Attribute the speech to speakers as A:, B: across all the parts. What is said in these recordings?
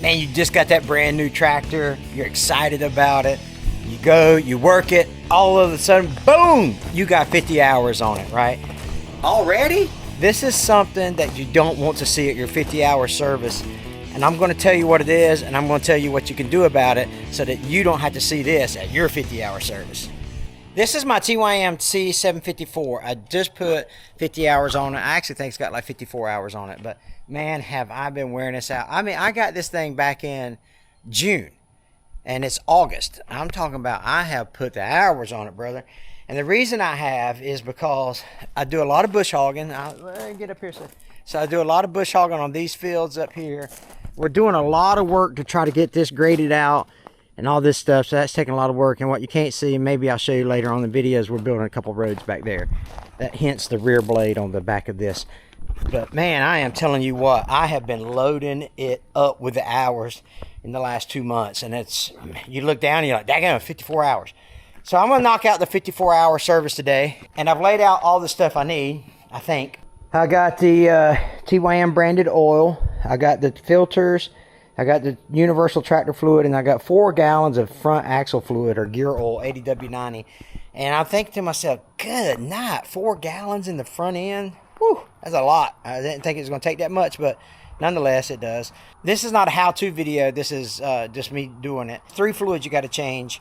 A: Man, you just got that brand new tractor. You're excited about it. You go, you work it. All of a sudden, boom, you got 50 hours on it, right? Already? This is something that you don't want to see at your 50-hour service. And I'm going to tell you what it is, and I'm going to tell you what you can do about it so that you don't have to see this at your 50-hour service. This is my TYM C754. I just put 50 hours on it. I actually think it's got like 54 hours on it, but man, have I been wearing this out. I mean, I got this thing back in June, and it's August. I'm talking about I have put the hours on it, brother. And the reason I have is because I do a lot of bush hogging. Let me get up here. So I do a lot of bush hogging on these fields up here. We're doing a lot of work to try to get this graded out and all this stuff, so that's taking a lot of work. And what you can't see, maybe I'll show you later on the videos, we're building a couple roads back there. That hence the rear blade on the back of this. But man, I am telling you what, I have been loading it up with the hours in the last 2 months. And it's, you look down and you're like, daggone, 54 hours. So I'm gonna knock out the 54-hour service today. And I've laid out all the stuff I need, I think. I got the TYM branded oil. I got the filters. I got the universal tractor fluid, and I got 4 gallons of front axle fluid or gear oil, 80W90. And I'm thinking to myself, good night, 4 gallons in the front end? Whew, that's a lot. I didn't think it was going to take that much, but nonetheless, it does. This is not a how-to video. This is just me doing it. 3 fluids you got to change.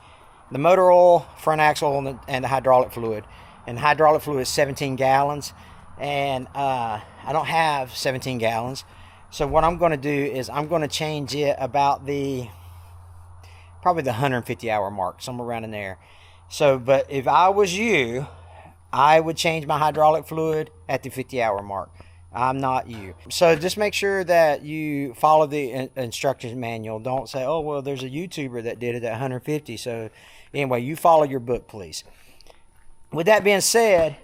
A: The motor oil, front axle, and the hydraulic fluid. And the hydraulic fluid is 17 gallons. And I don't have 17 gallons. So what I'm going to do is I'm going to change it about probably the 150-hour mark, somewhere around in there. So, but if I was you, I would change my hydraulic fluid at the 50-hour mark. I'm not you. So just make sure that you follow the instructions manual. Don't say, oh, well, there's a YouTuber that did it at 150. So anyway, you follow your book, please. With that being said,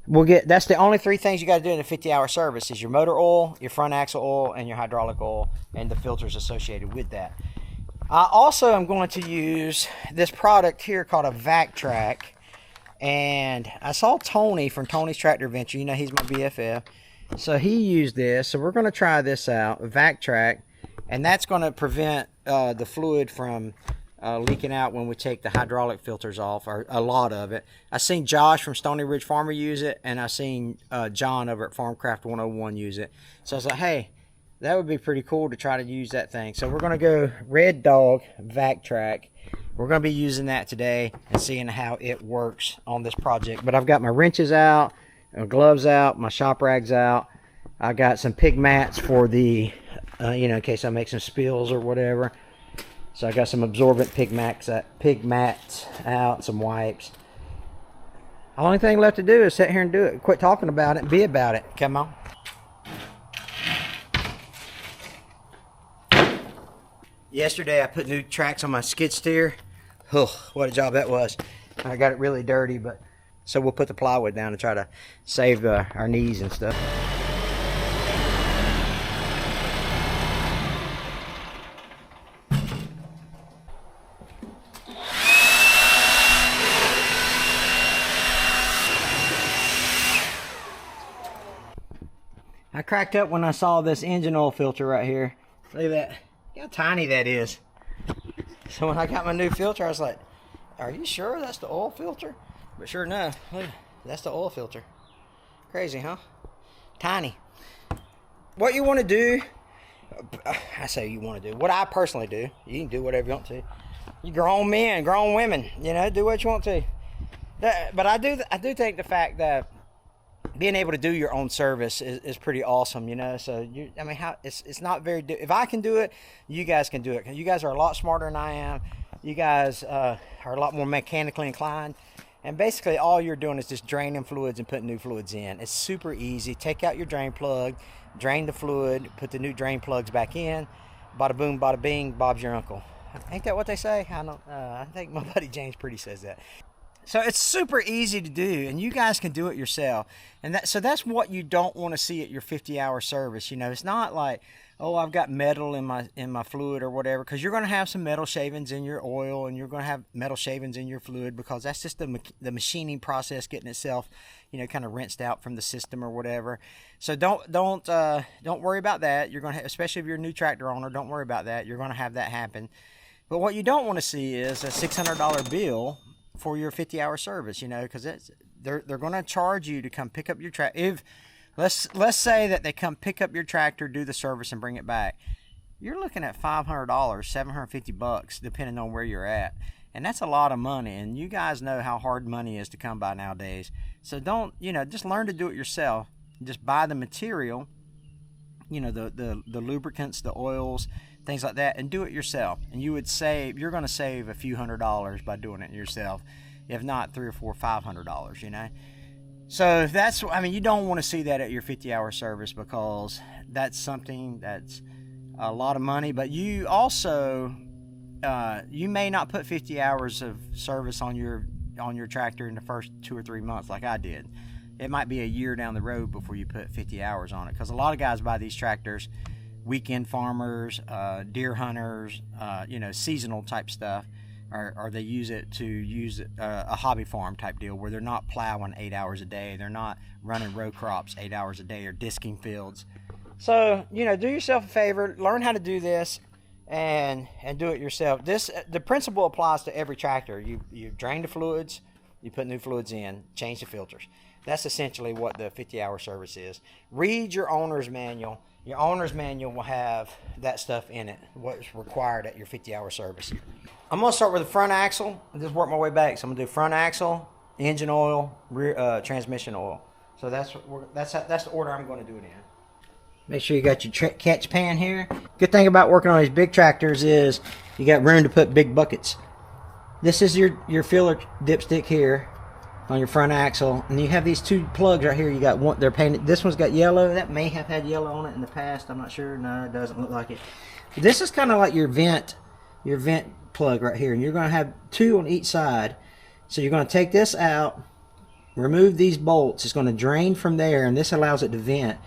A: that's the only 3 things you got to do in a 50-hour service is your motor oil, your front axle oil, and your hydraulic oil, and the filters associated with that. I also am going to use this product here called a VacTrack, and I saw Tony from Tony's Tractor Venture. You know, he's my BFF. So he used this, so we're going to try this out, VacTrack, and that's going to prevent the fluid from leaking out when we take the hydraulic filters off, or a lot of it. I seen Josh from Stony Ridge Farmer use it, and I seen John over at Farmcraft 101 use it. So I was like, hey, that would be pretty cool to try to use that thing. So we're going to go Red Dog VacTrack. We're going to be using that today and seeing how it works on this project. But I've got my wrenches out, my gloves out, my shop rags out. I got some pig mats for the, in case I make some spills or whatever. So I got some absorbent pig mats out, some wipes. The only thing left to do is sit here and do it. Quit talking about it and be about it. Come on. Yesterday I put new tracks on my skid steer. Oh, what a job that was. I got it really dirty, but so we'll put the plywood down to try to save our knees and stuff. I cracked up when I saw this engine oil filter right here. Look at that. Look how tiny that is. So when I got my new filter, I was like, are you sure that's the oil filter? But sure enough, look, that's the oil filter. Crazy, huh? Tiny. What you want to do, I say you want to do, what I personally do, you can do whatever you want to. You grown men, grown women, do what you want to. But I do think the fact that being able to do your own service is pretty awesome, So it's not very. If I can do it, you guys can do it. You guys are a lot smarter than I am. You guys are a lot more mechanically inclined, and basically all you're doing is just draining fluids and putting new fluids in. It's super easy. Take out your drain plug, drain the fluid, put the new drain plugs back in. Bada boom, bada bing, Bob's your uncle. Ain't that what they say? I think my buddy James Pretty says that. So it's super easy to do, and you guys can do it yourself. And so that's what you don't want to see at your 50-hour service. It's not like, oh, I've got metal in my fluid or whatever, because you're going to have some metal shavings in your oil, and you're going to have metal shavings in your fluid, because that's just the machining process getting itself, kind of rinsed out from the system or whatever. So don't worry about that. You're going to, especially if you're a new tractor owner, don't worry about that. You're going to have that happen. But what you don't want to see is a $600 bill for your 50-hour service, because they're going to charge you to come pick up your tractor. If let's say that they come pick up your tractor, do the service, and bring it back, you're looking at $500, $750, depending on where you're at, and that's a lot of money. And you guys know how hard money is to come by nowadays. So don't, just learn to do it yourself. Just buy the material, the lubricants, the oils, things like that, and do it yourself. And you're going to save a few $100s by doing it yourself, if not $300 or $400, $500. So you don't want to see that at your 50-hour service, because that's something that's a lot of money. But you also, you may not put 50 hours of service on your tractor in the first 2 or 3 months like I did. It might be a year down the road before you put 50 hours on it, because a lot of guys buy these tractors, weekend farmers, deer hunters, seasonal type stuff, or they use a hobby farm type deal, where they're not plowing 8 hours a day, they're not running row crops 8 hours a day, or disking fields. So do yourself a favor, learn how to do this, and do it yourself. The principle applies to every tractor. You drain the fluids, you put new fluids in, change the filters. That's essentially what the 50-hour service is. Read your owner's manual. Your owner's manual will have that stuff in it, what's required at your 50-hour service. I'm going to start with the front axle and just work my way back. So I'm going to do front axle, engine oil, rear transmission oil. So that's the order I'm going to do it in. Make sure you got your catch pan here. Good thing about working on these big tractors is you got room to put big buckets. This is your filler dipstick here on your front axle, and you have these two plugs right here. You got one, they're painted, this one's got yellow. That may have had yellow on it in the past, I'm not sure. No, it doesn't look like it. This is kind of like your vent plug right here, and you're going to have two on each side. So you're going to take this out, remove these bolts. It's going to drain from there, and this allows it to vent.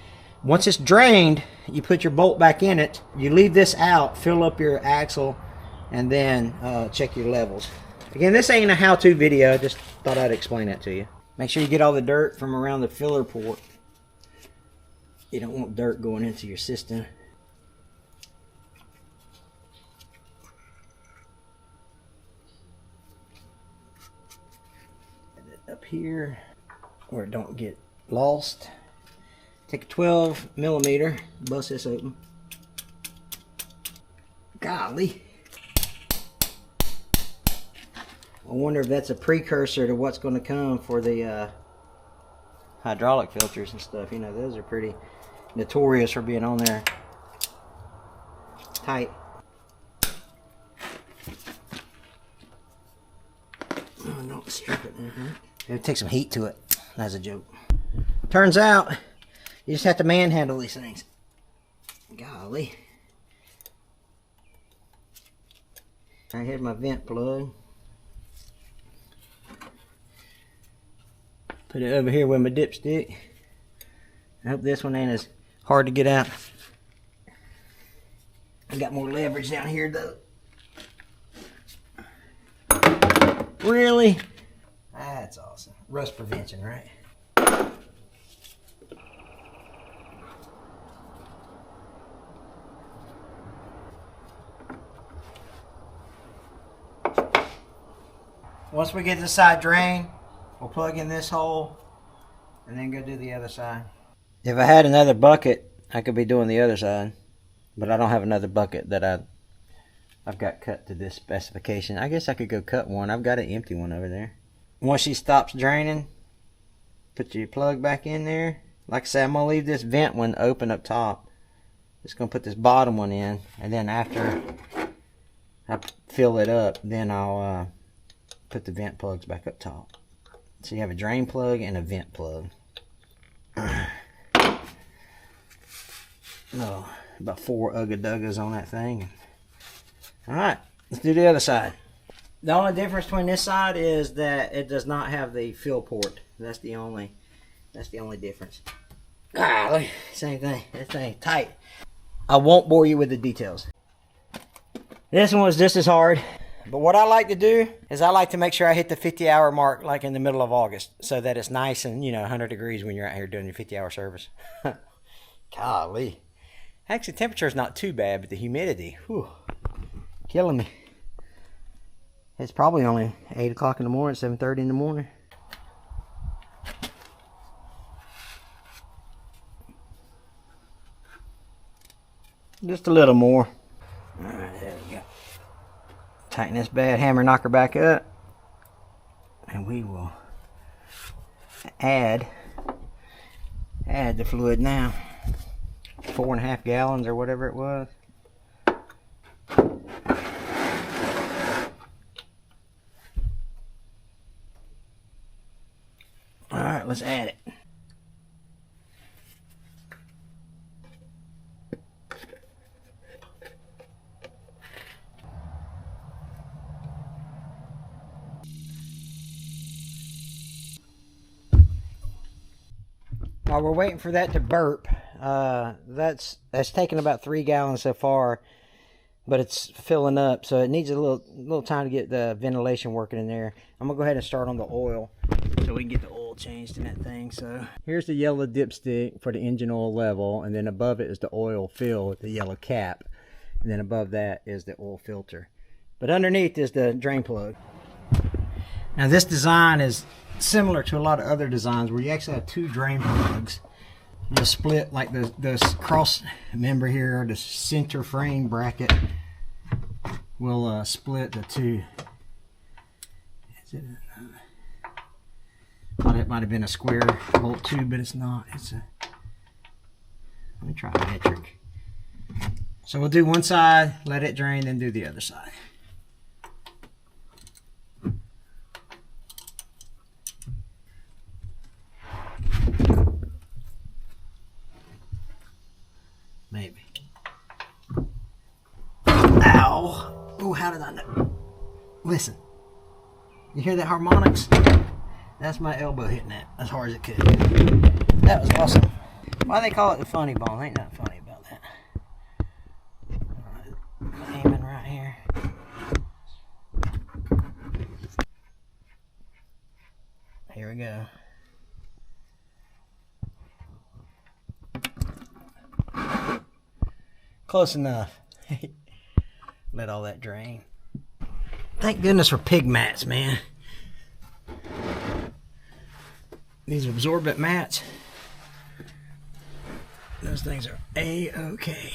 A: Once it's drained, you put your bolt back in it, you leave this out, fill up your axle, and then check your levels. Again, this ain't a how-to video, I just thought I'd explain that to you. Make sure you get all the dirt from around the filler port. You don't want dirt going into your system. Up here where it don't get lost. Take a 12 millimeter, bust this open. Golly. I wonder if that's a precursor to what's going to come for the hydraulic filters and stuff. Those are pretty notorious for being on there tight. Oh, don't strip it. It'll take some heat to it. That's a joke. Turns out you just have to manhandle these things. Golly. Right here's my vent plug. Put it over here with my dipstick. I hope this one ain't as hard to get out. I got more leverage down here though. Really? That's awesome. Rust prevention, right? Once we get this side drained, we'll plug in this hole and then go do the other side. If I had another bucket, I could be doing the other side, but I don't have another bucket that I've got cut to this specification. I guess I could go cut one. I've got an empty one over there. Once she stops draining, put your plug back in there. Like I said, I'm going to leave this vent one open up top. Just going to put this bottom one in, and then after I fill it up, then I'll put the vent plugs back up top. So you have a drain plug and a vent plug. Oh, about 4 ugga-duggas on that thing. Alright, let's do the other side. The only difference between this side is that it does not have the fill port. That's the only difference. Ah, look, same thing. This thing tight. I won't bore you with the details. This one was just as hard. But what I like to do is I like to make sure I hit the 50-hour mark like in the middle of August so that it's nice and, 100 degrees when you're out here doing your 50-hour service. Golly. Actually, the temperature is not too bad, but the humidity, whew, killing me. It's probably only 8 o'clock in the morning, 7:30 in the morning. Just a little more. All right, there we go. Tighten this bad hammer knocker back up. And we will add the fluid now. 4.5 gallons or whatever it was. All right, let's add it. While we're waiting for that to burp, that's taken about 3 gallons so far, but it's filling up, so it needs a little time to get the ventilation working in there. I'm gonna go ahead and start on the oil so we can get the oil changed in that thing. So here's the yellow dipstick for the engine oil level, and then above it is the oil fill with the yellow cap, and then above that is the oil filter. But underneath is the drain plug. Now this design is similar to a lot of other designs where you actually have 2 drain plugs. You split like the cross member here, the center frame bracket will split the 2. Is it? It might have been a square bolt tube, but it's not. It's a. Let me try metric. So we'll do one side, let it drain, then do the other side. Maybe. Ow! Oh, how did I know? Listen. You hear that harmonics? That's my elbow hitting that as hard as it could. That was awesome. Why they call it the funny bone? Ain't nothing funny about that. Alright, aiming right here. Here we go. Close enough. Let all that drain. Thank goodness for pig mats, man. These absorbent mats. Those things are A-okay.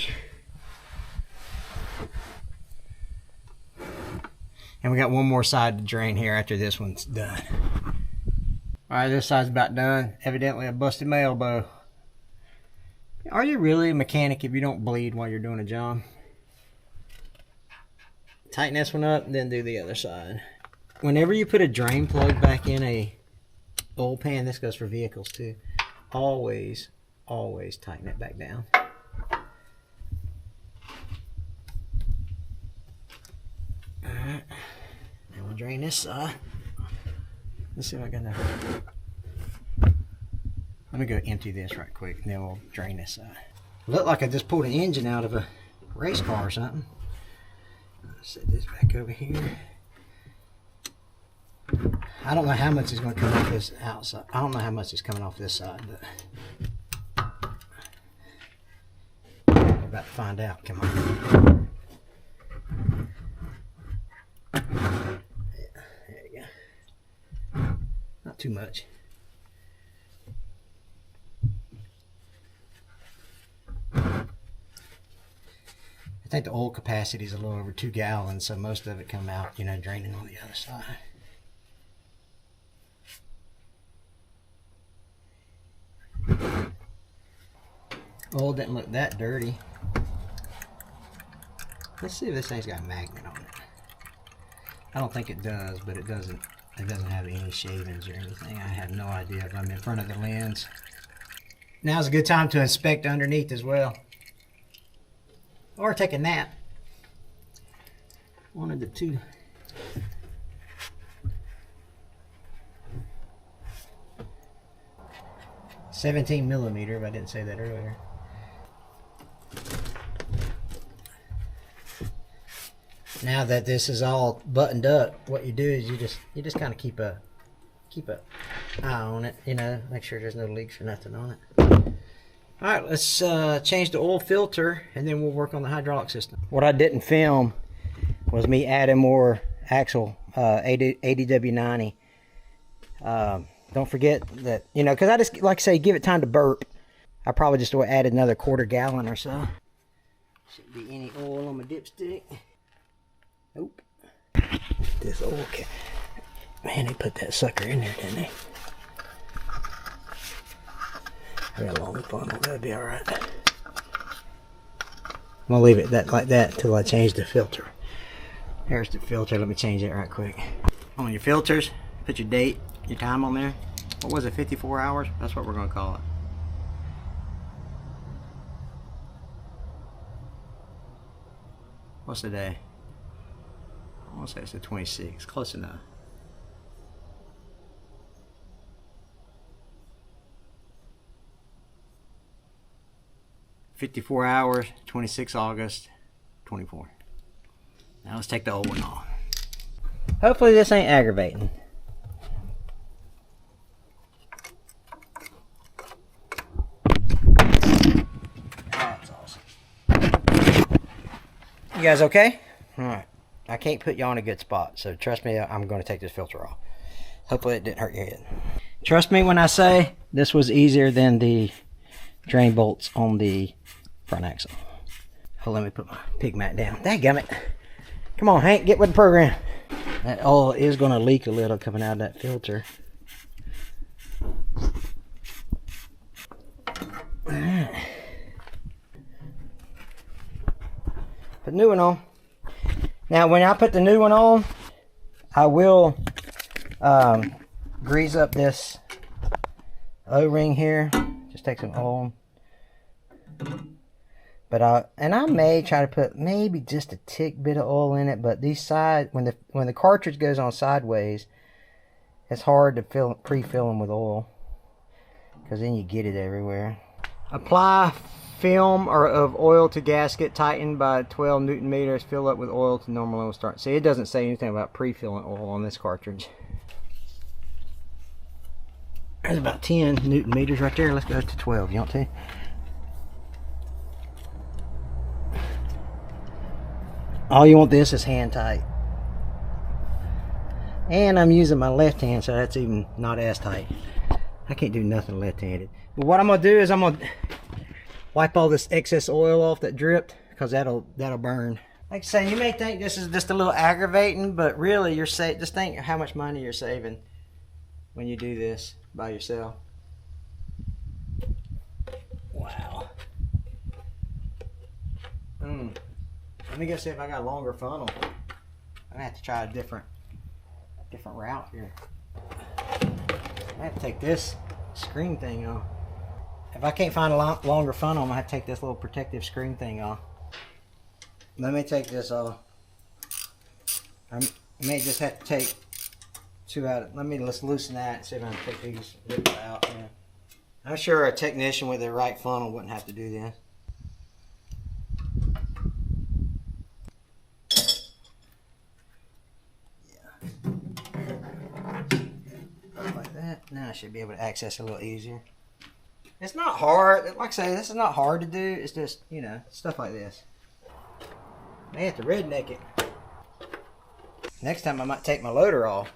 A: And we got one more side to drain here after this one's done. Alright, this side's about done. Evidently I busted my elbow. Are you really a mechanic if you don't bleed while you're doing a job? Tighten this one up and then do the other side. Whenever you put a drain plug back in a oil pan, this goes for vehicles too, always tighten it back down. Alright, now we'll drain this side. Let's see if I got enough. Let me go empty this right quick and then we'll drain this side. Looked like I just pulled an engine out of a race car or something. I'll set this back over here. I don't know how much is going to come off this outside. I don't know how much is coming off this side, but we're about to find out. Come on. Yeah, there you go. Not too much. I think the oil capacity is a little over 2 gallons, so most of it come out, draining on the other side. Oil didn't look that dirty. Let's see if this thing's got a magnet on it. I don't think it does, but it doesn't have any shavings or anything. I have no idea if I'm in front of the lens. Now's a good time to inspect underneath as well. Or take a nap. One of the two. $17 millimeter, if I didn't say that earlier. Now that this is all buttoned up, what you do is you just kind of keep a eye on it, you know, make sure there's no leaks or nothing on it. All right, let's change the oil filter, and then we'll work on the hydraulic system. What I didn't film was me adding more axle ADW90. Don't forget that, you know, because I just, like I say, give it time to burp. I probably just added another 1/4 gallon or so. Shouldn't be any oil on my dipstick. Nope. This oil can, man, they put that sucker in there, didn't they? I got a long funnel, that'll be alright. I'm gonna leave it like that until I change the filter. Here's the filter, let me change it right quick. On your filters, put your date, your time on there. What was it, 54 hours? That's what we're gonna call it. What's the day? I want to say it's the 26th, close enough. "54 hours, 26 August, 24. Now let's take the old one off. Hopefully this ain't aggravating. That's awesome. You guys okay? Alright. I can't put you on a good spot, so trust me, I'm going to take this filter off. Hopefully it didn't hurt your head. Trust me when I say this was easier than the drain bolts on the front axle. Oh, let me put my pig mat down. Dadgummit. Come on, Hank, get with the program. That oil is going to leak a little coming out of that filter. Alright. Put the new one on. Now, when I put the new one on, I will grease up this O-ring here. Just take some oil. But I may try to put maybe just a tick bit of oil in it. But these side, when the cartridge goes on sideways, it's hard to pre-fill them with oil, because then you get it everywhere. Apply film of oil to gasket, tightened by 12 Newton meters, fill up with oil to normal oil start. See, it doesn't say anything about pre-filling oil on this cartridge. There's about 10 Newton meters right there. Let's go to 12, you want to? All you want this is hand tight. And I'm using my left hand, so that's even not as tight. I can't do nothing left-handed. But what I'm gonna do is I'm gonna wipe all this excess oil off that dripped, because that'll burn. Like I say, you may think this is just a little aggravating, but really you're just think how much money you're saving when you do this by yourself. Wow. Let me go see if I got a longer funnel. I'm gonna have to try a different route here. I have to take this screen thing off. If I can't find a longer funnel, I'm gonna have to take this little protective screen thing off. Let me take this off. I may just have to take two out. Let's loosen that and see if I can take these out. Yeah. I'm sure a technician with the right funnel wouldn't have to do this. Like that. Now I should be able to access it a little easier. It's not hard. Like I say, this is not hard to do. It's just, you know, stuff like this. May have to redneck it. Next time I might take my loader off.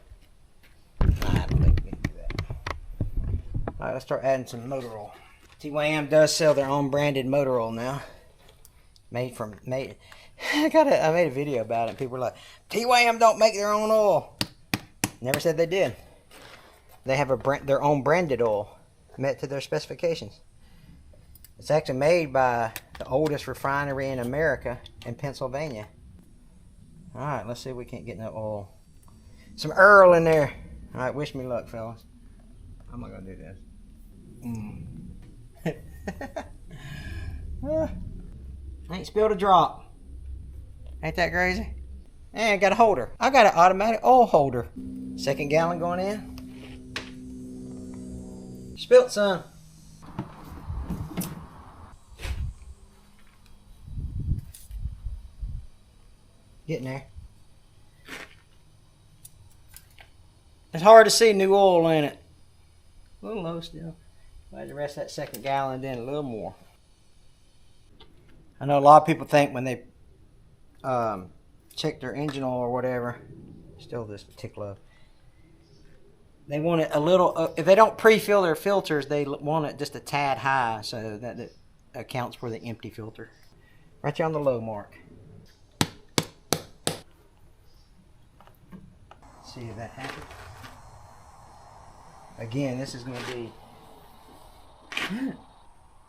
A: I don't think we can do that. Alright, let's start adding some motor oil. TYM does sell their own branded motor oil now. I made a video about it. People were like, TYM don't make their own oil. Never said they did. They have their own branded oil, met to their specifications. It's actually made by the oldest refinery in America in Pennsylvania. Alright, let's see if we can't get no oil. Some Earl in there. Alright, wish me luck, fellas. I'm not gonna do this. Ain't spilled a drop. Ain't that crazy? And I got a holder. I got an automatic oil holder. Second gallon going in. Spilt some. Getting there. It's hard to see new oil in it. A little low still. Let the rest of that second gallon in a little more. I know a lot of people think when they check their engine oil or whatever, still this tick low, they want it a little, if they don't pre-fill their filters, they want it just a tad high so that it accounts for the empty filter. Right there on the low mark. See if that happens. Again, this is going to be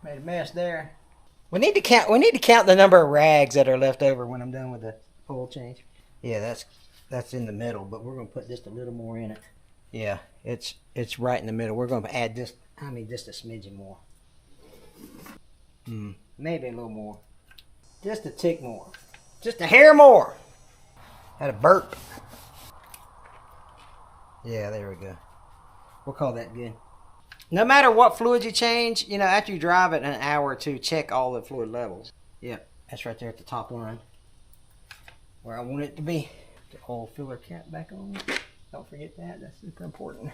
A: made a mess there. We need to count the number of rags that are left over when I'm done with the oil change. Yeah, that's in the middle, but we're going to put just a little more in it. Yeah, it's right in the middle. We're going to add just a smidgen more. Maybe a little more. Just a tick more. Just a hair more. Had a burp. Yeah, there we go. We'll call that good. No matter what fluid you change, you know, after you drive it in an hour or two, check all the fluid levels. Yep, that's right there at the top line. Where I want it to be. The oil filler cap back on. Don't forget that, that's super important.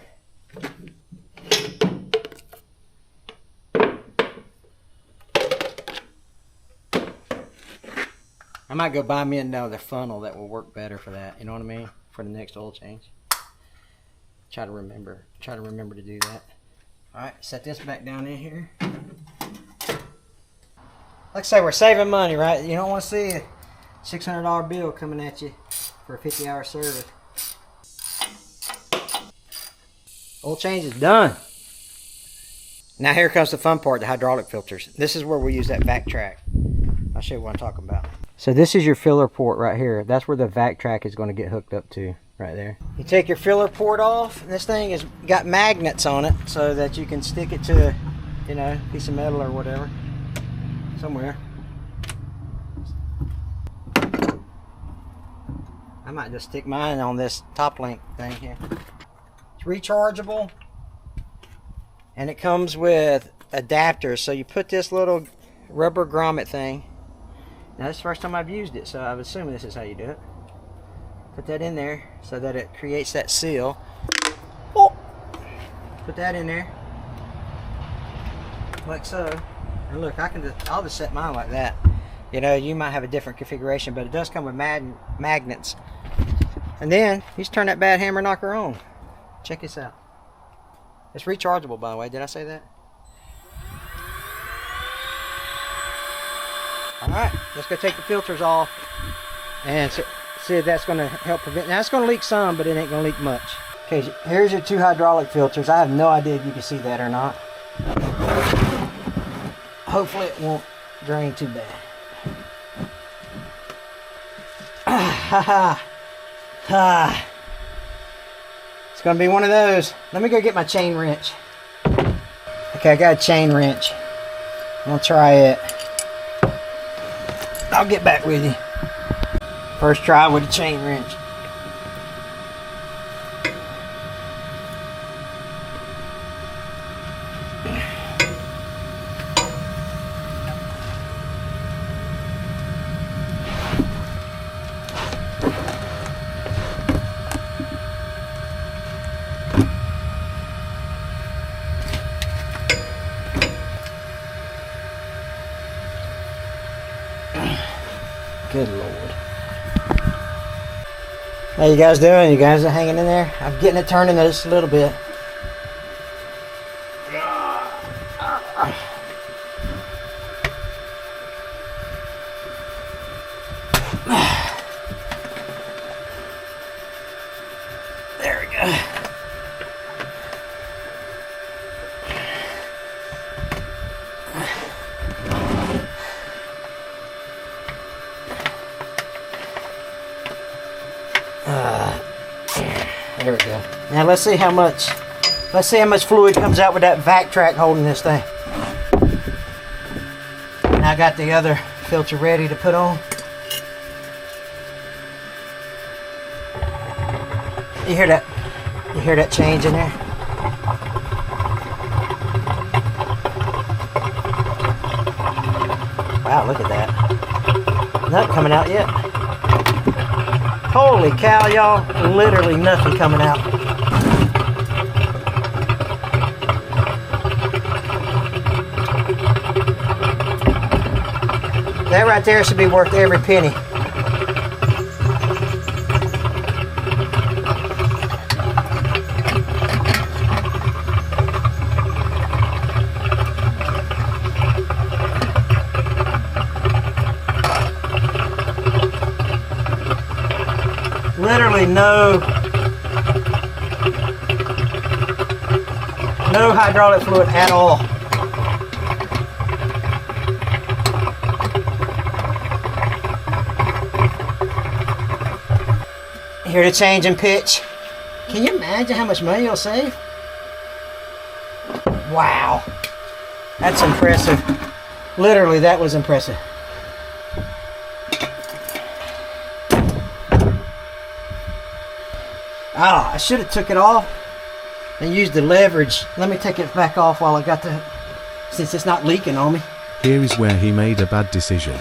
A: I might go buy me another funnel that will work better for that, you know what I mean? For the next oil change. Try to remember to do that. Alright, set this back down in here. Like I say, we're saving money, right? You don't want to see a $600 bill coming at you for a 50-hour service. Oil change is done. Now here comes the fun part, the hydraulic filters. This is where we use that vac track. I'll show you what I'm talking about. So this is your filler port right here. That's where the vac track is going to get hooked up to. Right there. You take your filler port off, and this thing has got magnets on it so that you can stick it to, you know, a piece of metal or whatever, somewhere. I might just stick mine on this top link thing here. It's rechargeable, and it comes with adapters. So you put this little rubber grommet thing. Now this is the first time I've used it, so I'm assuming this is how you do it. Put that in there so that it creates that seal. Oh. Put that in there, like so. And look, I'll just set mine like that. You know, you might have a different configuration, but it does come with magnets. And then you just turn that bad hammer knocker on. Check this out. It's rechargeable, by the way. Did I say that? All right, let's go take the filters off and see if that's going to help prevent. Now it's going to leak some, but it ain't going to leak much. Okay, here's your two hydraulic filters. I have no idea if you can see that or not. Hopefully it won't drain too bad. It's going to be one of those. Let me go get my chain wrench. Okay, I got a chain wrench. I'm going to try it. I'll get back with you. First try with a chain wrench. Good Lord. How you guys doing? You guys are hanging in there? I'm getting it turning just a little bit. There we go. There we go. Now let's see how much fluid comes out with that vac track holding this thing. And I got the other filter ready to put on. You hear that? You hear that change in there? Wow, look at that. Nothing coming out yet. Holy cow, y'all. Literally nothing coming out. That right there should be worth every penny. Literally no hydraulic fluid at all. Here to change in pitch. Can you imagine how much money you'll save? Wow. That's impressive. Literally, that was impressive. Oh, I should have took it off and used the leverage. Let me take it back off while I got the, since it's not leaking on me.
B: Here is where he made a bad decision.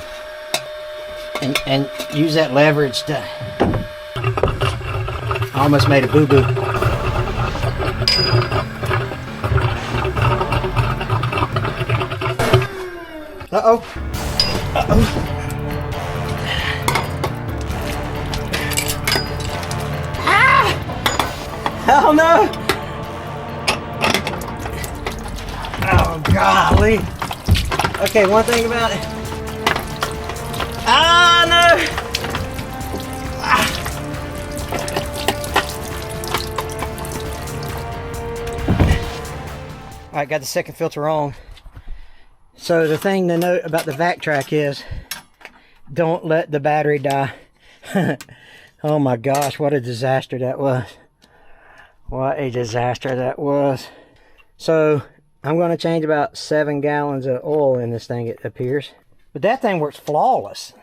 A: And use that leverage to, I almost made a boo-boo. Uh-oh. Uh-oh. Oh no! Oh golly! Okay, one thing about it. Ah no! Ah. All right, got the second filter wrong. So the thing to note about the vac track is, don't let the battery die. Oh my gosh, what a disaster that was. What a disaster that was. So I'm going to change about 7 gallons of oil in this thing, it appears. But that thing works flawless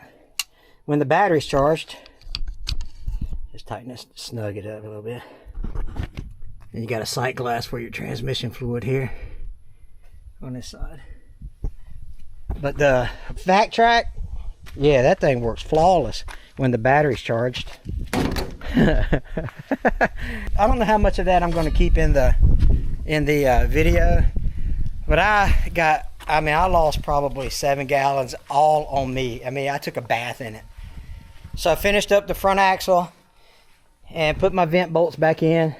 A: when the battery's charged. Just tighten this, snug it up a little bit. And you got a sight glass for your transmission fluid here on this side. But the vac track, yeah, that thing works flawless when the battery's charged. I don't know how much of that I'm going to keep in the video, but I lost probably 7 gallons all on me. I mean, I took a bath in it. So I finished up the front axle and put my vent bolts back in,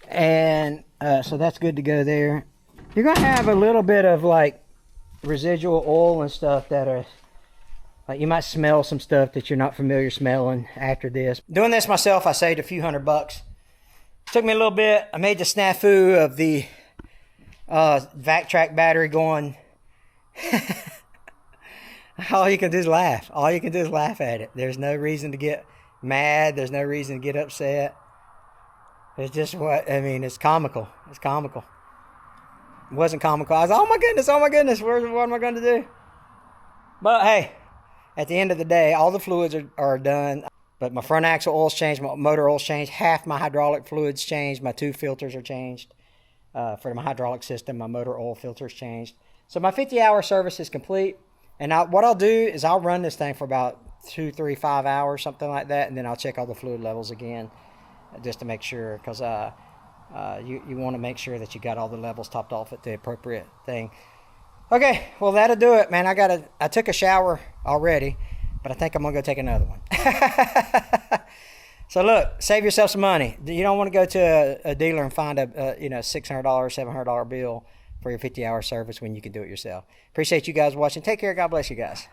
A: and so that's good to go there. You're going to have a little bit of like residual oil and stuff that are like, you might smell some stuff that you're not familiar smelling after this. Doing this myself, I saved a few $100. Took me a little bit. I made the snafu of the vac track battery going. All you can do is laugh. All you can do is laugh at it. There's no reason to get mad. There's no reason to get upset. It's just what, I mean, it's comical. It's comical. It wasn't comical. I was, oh my goodness, what am I going to do? But hey, at the end of the day, all the fluids are done. But my front axle oil's changed, my motor oil's changed, half my hydraulic fluids changed, my 2 filters are changed. For my hydraulic system, my motor oil filter's changed. So my 50-hour service is complete. And what I'll do is I'll run this thing for about 2, 3, 5 hours, something like that. And then I'll check all the fluid levels again just to make sure. Because you want to make sure that you got all the levels topped off at the appropriate thing. Okay, well, that'll do it, man. I took a shower already, but I think I'm going to go take another one. So look, save yourself some money. You don't want to go to a dealer and find a $600, $700 bill for your 50-hour service when you can do it yourself. Appreciate you guys watching. Take care. God bless you guys.